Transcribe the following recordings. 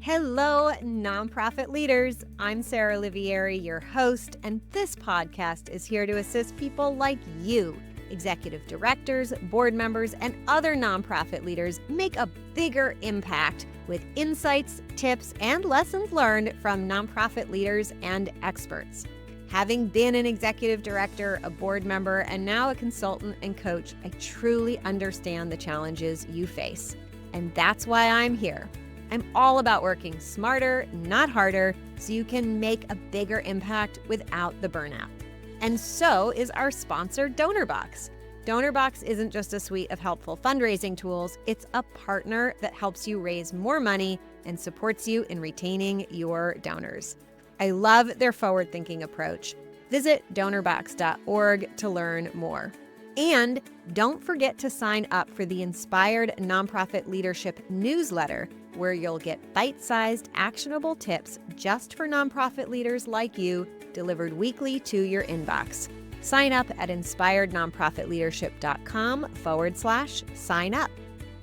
Hello, nonprofit leaders. I'm Sarah Olivieri, your host, and this podcast is here to assist people like you, executive directors, board members, and other nonprofit leaders make a bigger impact with insights, tips, and lessons learned from nonprofit leaders and experts. Having been an executive director, a board member, and now a consultant and coach, I truly understand the challenges you face. And that's why I'm here. I'm all about working smarter, not harder, so you can make a bigger impact without the burnout. And so is our sponsor, DonorBox. DonorBox isn't just a suite of helpful fundraising tools, it's a partner that helps you raise more money and supports you in retaining your donors. I love their forward-thinking approach. Visit donorbox.org to learn more. And don't forget to sign up for the Inspired Nonprofit Leadership newsletter, where you'll get bite-sized, actionable tips just for nonprofit leaders like you, delivered weekly to your inbox. Sign up at inspirednonprofitleadership.com/sign up.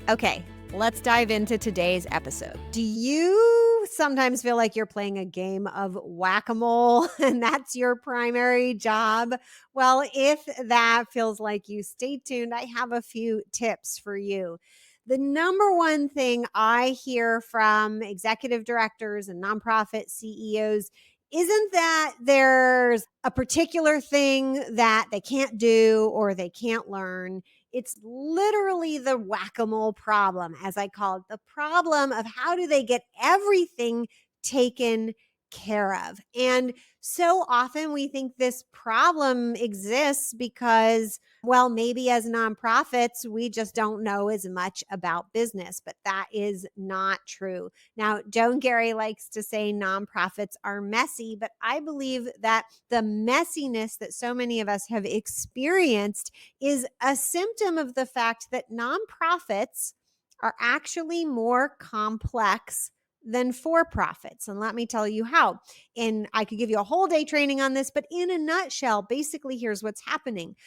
Okay, let's dive into today's episode. Do you sometimes feel like you're playing a game of whack-a-mole and that's your primary job? Well, if that feels like you, stay tuned. I have a few tips for you. The number one thing I hear from executive directors and nonprofit CEOs isn't that there's a particular thing that they can't do or they can't learn. It's literally the whack-a-mole problem, as I call it, the problem of how do they get everything taken care of. And so often we think this problem exists because, well, maybe as nonprofits, we just don't know as much about business, but that is not true. Now, Joan Gary likes to say nonprofits are messy, but I believe that the messiness that so many of us have experienced is a symptom of the fact that nonprofits are actually more complex than for-profits. And let me tell you how. And I could give you a whole day training on this, but in a nutshell, basically, here's what's happening.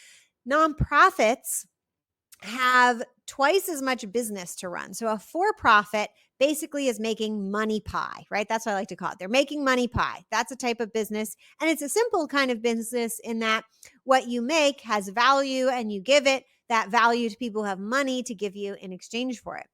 Nonprofits have twice as much business to run. So a for-profit basically is making money pie, right? That's what I like to call it. They're making money pie. That's a type of business. And it's a simple kind of business in that what you make has value and you give it that value to people who have money to give you in exchange for it.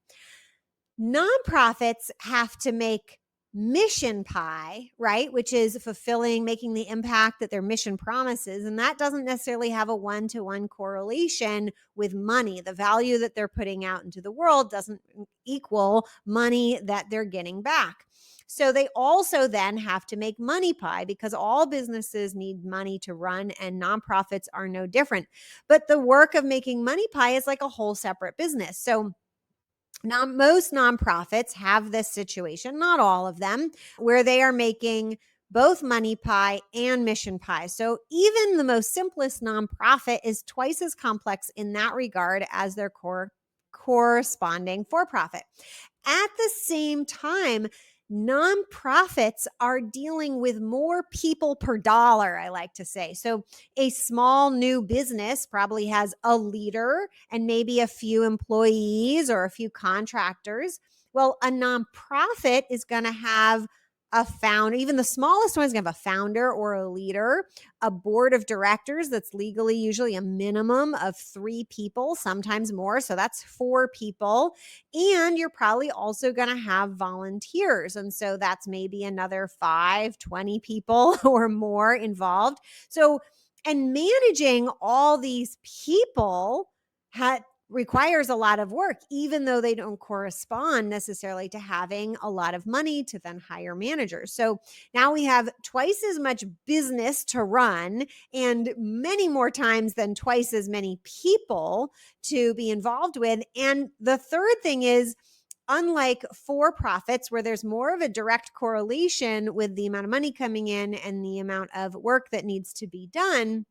Nonprofits have to make mission pie, right? Which is fulfilling, making the impact that their mission promises. And that doesn't necessarily have a one-to-one correlation with money. The value that they're putting out into the world doesn't equal money that they're getting back. So they also then have to make money pie because all businesses need money to run and nonprofits are no different. But the work of making money pie is like a whole separate business. So now, most nonprofits have this situation, not all of them, where they are making both money pie and mission pie. So even the most simplest nonprofit is twice as complex in that regard as their corresponding for-profit. At the same time, nonprofits are dealing with more people per dollar, I like to say. So a small new business probably has a leader and maybe a few employees or a few contractors. Well, a nonprofit is going to have a founder. Even the smallest one is going to have a founder or a leader, a board of directors that's legally usually a minimum of 3 people, sometimes more. So that's 4 people. And you're probably also going to have volunteers. And so that's maybe another 5, 20 people or more involved. So, and managing all these people requires a lot of work, even though they don't correspond necessarily to having a lot of money to then hire managers. So now we have twice as much business to run and many more times than twice as many people to be involved with. And the third thing is, unlike for-profits, where there's more of a direct correlation with the amount of money coming in and the amount of work that needs to be done,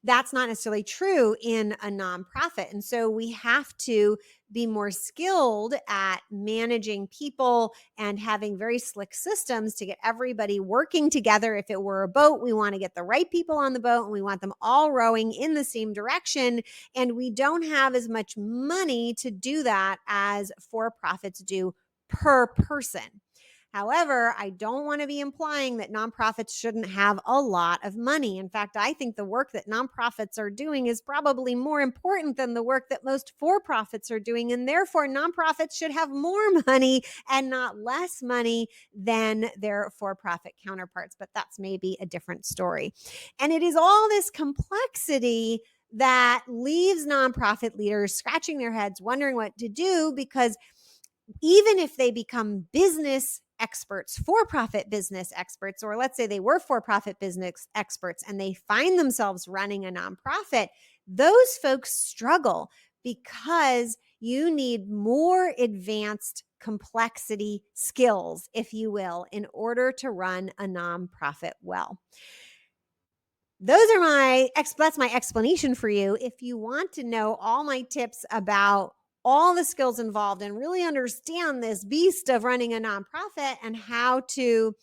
that's not necessarily true in a nonprofit. And so we have to be more skilled at managing people and having very slick systems to get everybody working together. If it were a boat, we want to get the right people on the boat and we want them all rowing in the same direction. And we don't have as much money to do that as for-profits do per person. However, I don't want to be implying that nonprofits shouldn't have a lot of money. In fact, I think the work that nonprofits are doing is probably more important than the work that most for-profits are doing. And therefore, nonprofits should have more money and not less money than their for-profit counterparts. But that's maybe a different story. And it is all this complexity that leaves nonprofit leaders scratching their heads, wondering what to do, because even if they become business experts, for-profit business experts, or let's say they were for-profit business experts and they find themselves running a nonprofit, those folks struggle because you need more advanced complexity skills, if you will, in order to run a nonprofit well. That's my explanation for you. If you want to know all my tips about all the skills involved and really understand this beast of running a nonprofit and how to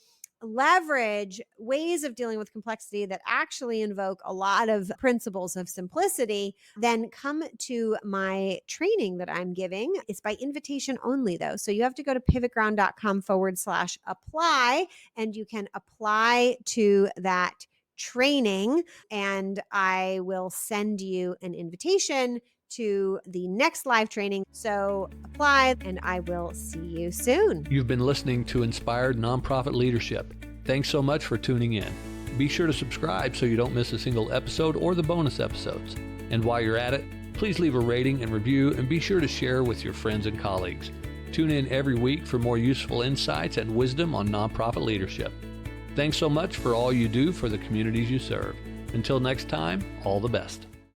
leverage ways of dealing with complexity that actually invoke a lot of principles of simplicity, then come to my training that I'm giving. It's by invitation only, though. So you have to go to pivotground.com/apply, and you can apply to that training, and I will send you an invitation to the next live training. So apply, and I will see you soon. You've been listening to Inspired Nonprofit Leadership. Thanks so much for tuning in. Be sure to subscribe so you don't miss a single episode or the bonus episodes. And while you're at it, please leave a rating and review, and be sure to share with your friends and colleagues. Tune in every week for more useful insights and wisdom on nonprofit leadership. Thanks so much for all you do for the communities you serve. Until next time, all the best.